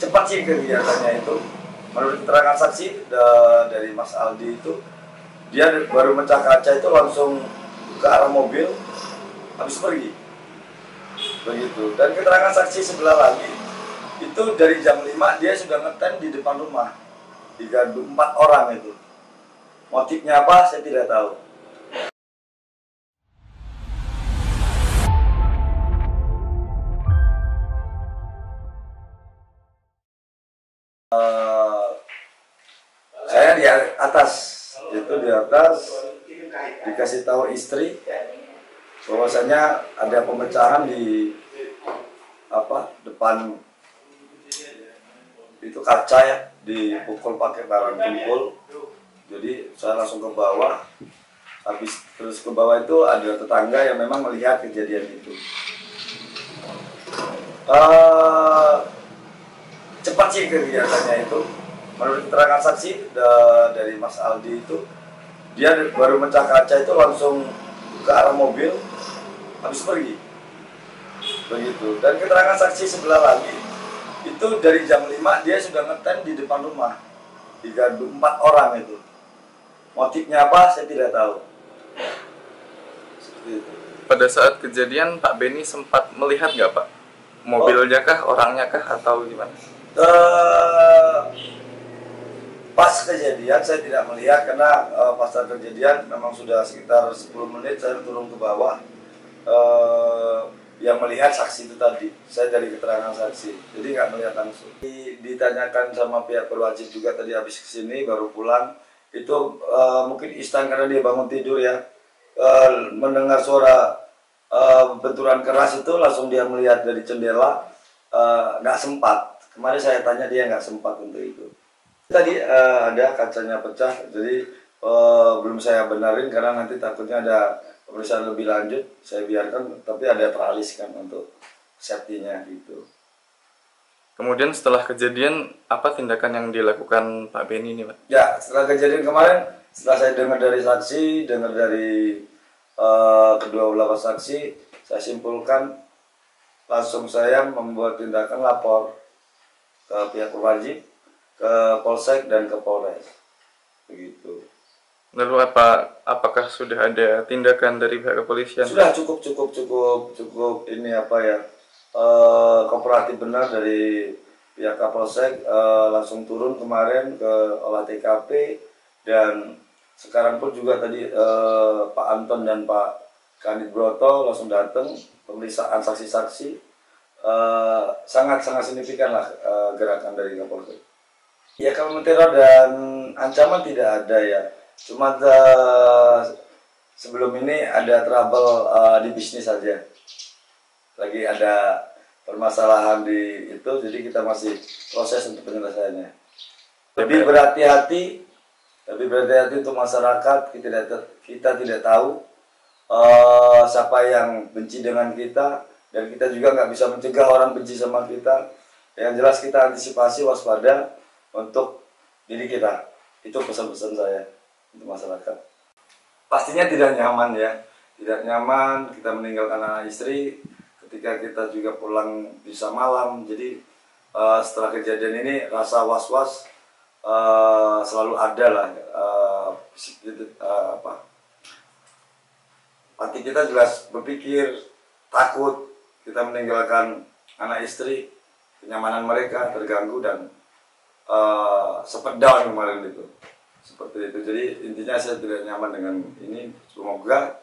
cepat sih kegiatannya itu. Menurut keterangan saksi dari Mas Aldi itu, dia baru mecah kaca itu langsung ke arah mobil, habis pergi. Begitu. Dan keterangan saksi sebelah lagi, itu dari jam 5 dia sudah ngetem di depan rumah. 4 orang itu. Motifnya apa saya tidak tahu. Saya di atas, itu di atas dikasih tahu istri bahwasanya ada pemecahan di depan itu kaca ya, dipukul pakai barang tumpul. Jadi saya langsung ke bawah. Habis terus ke bawah itu ada tetangga yang memang melihat kejadian itu. Cepat sih kegiatannya itu. Menurut keterangan saksi dari Mas Aldi itu, dia baru mecah kaca itu langsung ke arah mobil, habis pergi. Begitu. Dan keterangan saksi sebelah lagi, itu dari jam 5 dia sudah ngetem di depan rumah. 4 orang itu. Motifnya apa saya tidak tahu. Seperti itu. Pada saat kejadian Pak Benny sempat melihat nggak Pak? Mobilnya kah, orangnya kah, atau gimana? Pas kejadian saya tidak melihat karena pas kejadian memang sudah sekitar 10 menit saya turun ke bawah. Yang melihat saksi itu tadi, saya dari keterangan saksi, jadi nggak melihat langsung. Ditanyakan sama pihak berwajib juga tadi habis kesini baru pulang, itu mungkin instan karena dia bangun tidur ya, mendengar suara benturan keras itu langsung dia melihat dari jendela, nggak sempat. Kemarin saya tanya dia nggak sempat untuk itu. Tadi ada kacanya pecah, jadi belum saya benarin karena nanti takutnya ada pemeriksaan lebih lanjut. Saya biarkan, tapi ada teraliskan untuk safety-nya gitu. Kemudian setelah kejadian, apa tindakan yang dilakukan Pak Benny ini Pak? Ya, setelah kejadian kemarin, setelah saya dengar dari saksi, dengar dari kedua belah saksi, saya simpulkan langsung saya membuat tindakan lapor ke pihak berwajib, ke Polsek dan ke Polres, begitu. Lalu apakah sudah ada tindakan dari pihak kepolisian? Sudah cukup ini kooperatif benar dari pihak Kapolsek, langsung turun kemarin ke olah TKP, dan sekarang pun juga tadi Pak Anton dan Pak Kanit Broto langsung datang pemeriksaan saksi-saksi. Sangat signifikan lah gerakan dari Kapolsek. Ya, kalau teror dan ancaman tidak ada ya. Cuma sebelum ini ada trouble di bisnis saja. Lagi ada permasalahan di itu, jadi kita masih proses untuk penyelesaiannya. Lebih berhati-hati untuk masyarakat. Kita tidak tahu siapa yang benci dengan kita, dan kita juga nggak bisa mencegah orang benci sama kita. Yang jelas kita antisipasi, waspada untuk diri kita. Itu pesan-pesan saya untuk masyarakat. Pastinya tidak nyaman ya, tidak nyaman kita meninggalkan anak istri ketika kita juga pulang bisa malam. Jadi setelah kejadian ini rasa was-was selalu ada lah. Hati kita jelas berpikir takut kita meninggalkan anak istri, kenyamanan mereka terganggu dan sempat down kemarin itu, seperti itu. Jadi intinya saya tidak nyaman dengan ini. Semoga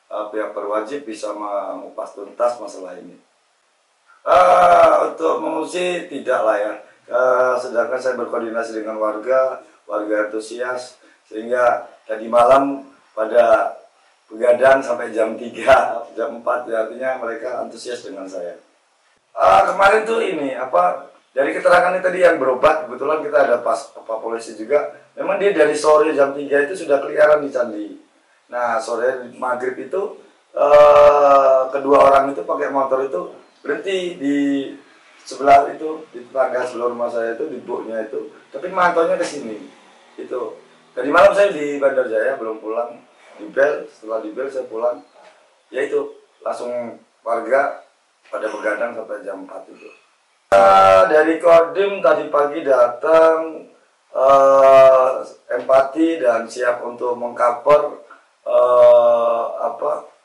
pihak berwajib bisa mengupas tuntas masalah ini. Untuk mengungsi tidak lah ya, sedangkan saya berkoordinasi dengan warga antusias, sehingga tadi malam pada begadang sampai jam 3, jam 4 ya, artinya mereka antusias dengan saya. Kemarin tuh ini dari keterangannya tadi yang berobat, kebetulan kita ada Pak Polisi juga. Memang dia dari sore jam 3 itu sudah keliaran di candi. Nah, sore maghrib itu kedua orang itu pakai motor itu berhenti di sebelah itu, di tetangga sebelah rumah saya itu, di buknya itu. Tapi mantaunya ke sini. Itu. Tadi malam saya di Bandar Jaya, belum pulang. Di bel, setelah di bel saya pulang. Ya itu, langsung warga pada begadang sampai jam 4 itu. Dari Kodim tadi pagi datang, empati dan siap untuk mengcover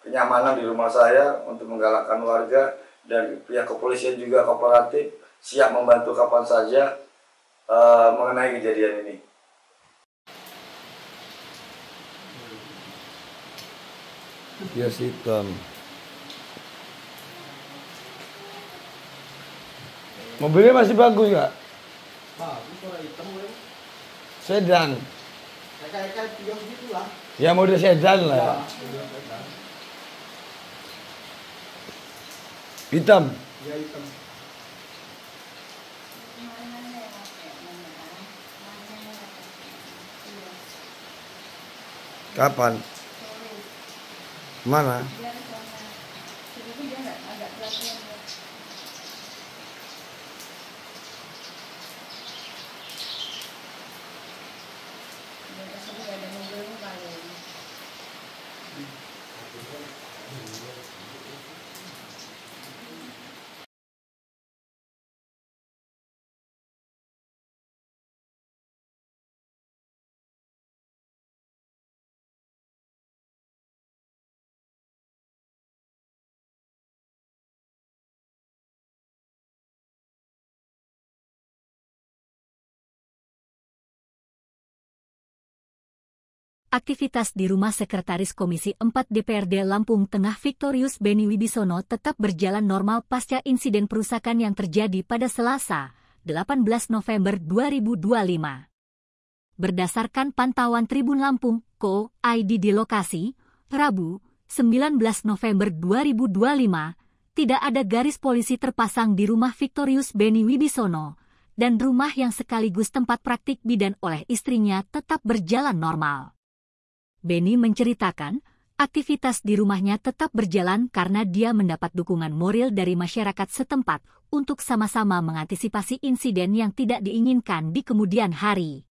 kenyamanan di rumah saya untuk menggalakkan warga, dan pihak kepolisian juga kooperatif siap membantu kapan saja mengenai kejadian ini. Bias hitam. Mobilnya masih bagus nggak? Bagus, warna hitam boleh. Sedan. Kayak pion gitu lah. Ya model sedan lah. Ya, Hitam. ya hitam. Kapan? Mana? Aktivitas di rumah Sekretaris Komisi 4 DPRD Lampung Tengah Victorius Beni Wibisono tetap berjalan normal pasca insiden perusakan yang terjadi pada Selasa, 18 November 2025. Berdasarkan pantauan Tribun Lampung, Co.id di lokasi, Rabu, 19 November 2025, tidak ada garis polisi terpasang di rumah Victorius Beni Wibisono, dan rumah yang sekaligus tempat praktik bidan oleh istrinya tetap berjalan normal. Beni menceritakan, aktivitas di rumahnya tetap berjalan karena dia mendapat dukungan moral dari masyarakat setempat untuk sama-sama mengantisipasi insiden yang tidak diinginkan di kemudian hari.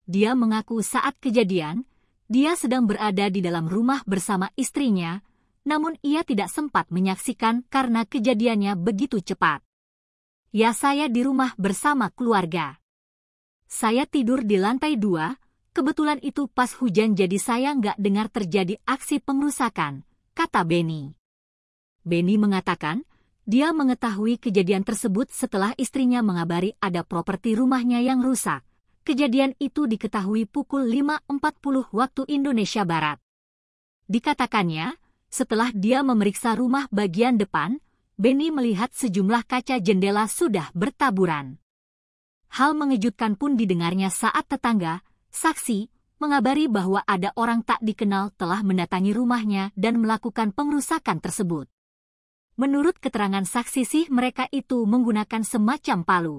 Dia mengaku saat kejadian, dia sedang berada di dalam rumah bersama istrinya, namun ia tidak sempat menyaksikan karena kejadiannya begitu cepat. Ya, saya di rumah bersama keluarga. Saya tidur di lantai 2, kebetulan itu pas hujan jadi saya nggak dengar terjadi aksi pengerusakan, kata Beni. Beni mengatakan, dia mengetahui kejadian tersebut setelah istrinya mengabari ada properti rumahnya yang rusak. Kejadian itu diketahui pukul 5.40 waktu Indonesia Barat. Dikatakannya, setelah dia memeriksa rumah bagian depan, Beni melihat sejumlah kaca jendela sudah bertaburan. Hal mengejutkan pun didengarnya saat tetangga, saksi, mengabari bahwa ada orang tak dikenal telah mendatangi rumahnya dan melakukan pengrusakan tersebut. Menurut keterangan saksi sih mereka itu menggunakan semacam palu.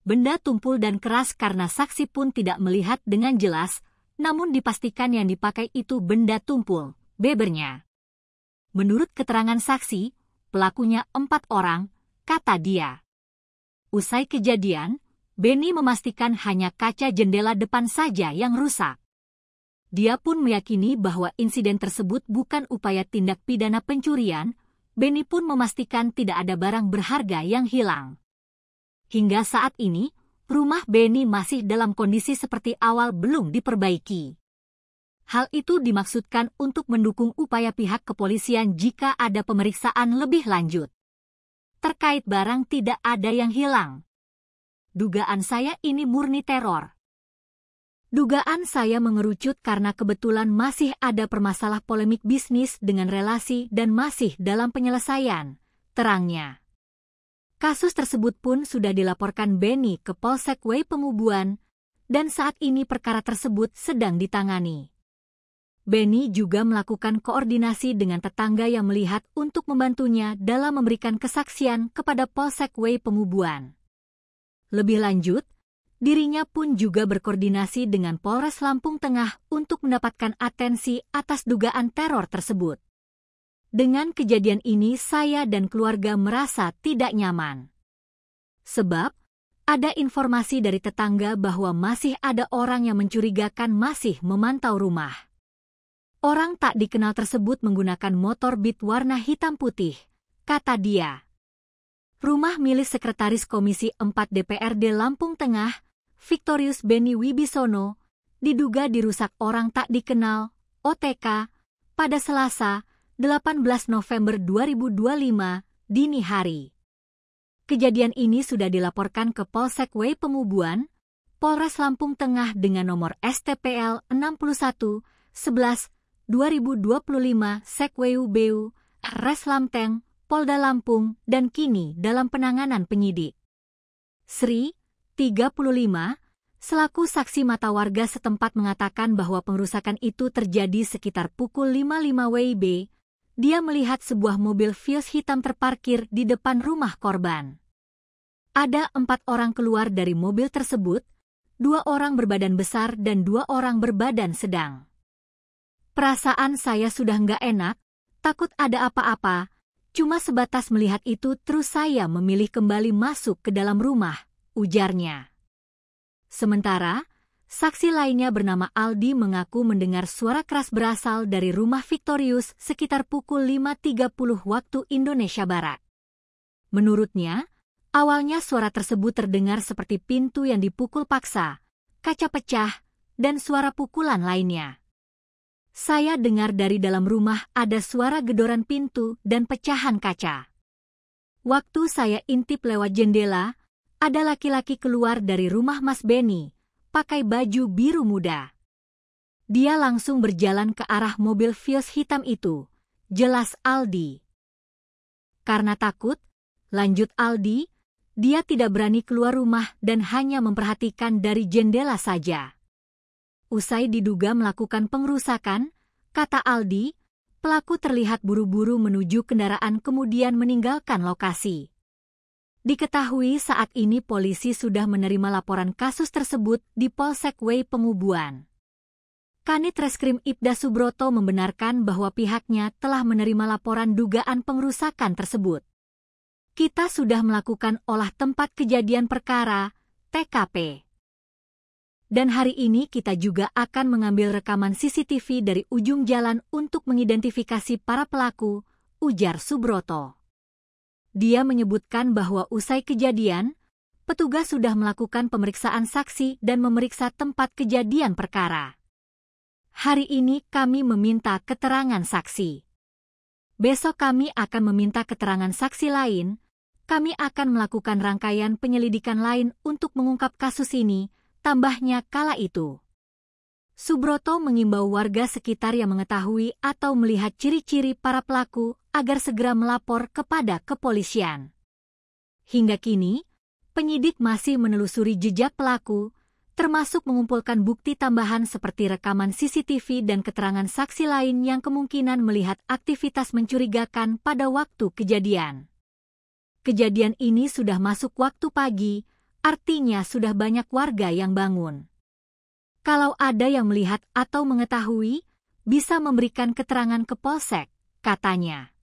Benda tumpul dan keras karena saksi pun tidak melihat dengan jelas, namun dipastikan yang dipakai itu benda tumpul, bebernya. Menurut keterangan saksi, pelakunya 4 orang, kata dia. Usai kejadian, Beni memastikan hanya kaca jendela depan saja yang rusak. Dia pun meyakini bahwa insiden tersebut bukan upaya tindak pidana pencurian. Beni pun memastikan tidak ada barang berharga yang hilang. Hingga saat ini, rumah Beni masih dalam kondisi seperti awal belum diperbaiki. Hal itu dimaksudkan untuk mendukung upaya pihak kepolisian jika ada pemeriksaan lebih lanjut. Terkait barang tidak ada yang hilang. Dugaan saya ini murni teror. Dugaan saya mengerucut karena kebetulan masih ada permasalah polemik bisnis dengan relasi dan masih dalam penyelesaian, terangnya. Kasus tersebut pun sudah dilaporkan Beni ke Polsek Way Pemubuan, dan saat ini perkara tersebut sedang ditangani. Beni juga melakukan koordinasi dengan tetangga yang melihat untuk membantunya dalam memberikan kesaksian kepada Polsek Way Pemubuan. Lebih lanjut, dirinya pun juga berkoordinasi dengan Polres Lampung Tengah untuk mendapatkan atensi atas dugaan teror tersebut. Dengan kejadian ini saya dan keluarga merasa tidak nyaman. Sebab, ada informasi dari tetangga bahwa masih ada orang yang mencurigakan masih memantau rumah. Orang tak dikenal tersebut menggunakan motor Beat warna hitam putih, kata dia. rumah milik Sekretaris Komisi 4 DPRD Lampung Tengah, Victorius Beni Wibisono, diduga dirusak orang tak dikenal, OTK, pada Selasa, 18 November 2025, dini hari. Kejadian ini sudah dilaporkan ke Polsek W Pemubuan, Polres Lampung Tengah dengan nomor STPL 61 11 2025 Sekweu Res Lamteng, Polda Lampung, dan kini dalam penanganan penyidik. Sri, 35, selaku saksi mata warga setempat mengatakan bahwa pengerusakan itu terjadi sekitar pukul 5.05 WIB. Dia melihat sebuah mobil Vios hitam terparkir di depan rumah korban. Ada 4 orang keluar dari mobil tersebut, 2 orang berbadan besar dan 2 orang berbadan sedang. Perasaan saya sudah nggak enak, takut ada apa-apa, cuma sebatas melihat itu terus saya memilih kembali masuk ke dalam rumah, ujarnya. Sementara, saksi lainnya bernama Aldi mengaku mendengar suara keras berasal dari rumah Victorius sekitar pukul 5.30 waktu Indonesia Barat. Menurutnya, awalnya suara tersebut terdengar seperti pintu yang dipukul paksa, kaca pecah, dan suara pukulan lainnya. Saya dengar dari dalam rumah ada suara gedoran pintu dan pecahan kaca. Waktu saya intip lewat jendela, ada laki-laki keluar dari rumah Mas Beni, pakai baju biru muda. Dia langsung berjalan ke arah mobil Vios hitam itu, jelas Aldi. Karena takut, lanjut Aldi, dia tidak berani keluar rumah dan hanya memperhatikan dari jendela saja. Usai diduga melakukan pengerusakan, kata Aldi, pelaku terlihat buru-buru menuju kendaraan kemudian meninggalkan lokasi. Diketahui saat ini polisi sudah menerima laporan kasus tersebut di Polsek W Pemubuan. Kanit Reskrim Ibda Subroto membenarkan bahwa pihaknya telah menerima laporan dugaan pengerusakan tersebut. Kita sudah melakukan olah tempat kejadian perkara, TKP. Dan hari ini kita juga akan mengambil rekaman CCTV dari ujung jalan untuk mengidentifikasi para pelaku, ujar Subroto. Dia menyebutkan bahwa usai kejadian, petugas sudah melakukan pemeriksaan saksi dan memeriksa tempat kejadian perkara. Hari ini kami meminta keterangan saksi. Besok kami akan meminta keterangan saksi lain. Kami akan melakukan rangkaian penyelidikan lain untuk mengungkap kasus ini, tambahnya kala itu. Subroto mengimbau warga sekitar yang mengetahui atau melihat ciri-ciri para pelaku agar segera melapor kepada kepolisian. Hingga kini, penyidik masih menelusuri jejak pelaku, termasuk mengumpulkan bukti tambahan seperti rekaman CCTV dan keterangan saksi lain yang kemungkinan melihat aktivitas mencurigakan pada waktu kejadian. Kejadian ini sudah masuk waktu pagi, artinya sudah banyak warga yang bangun. Kalau ada yang melihat atau mengetahui, bisa memberikan keterangan ke Polsek, katanya.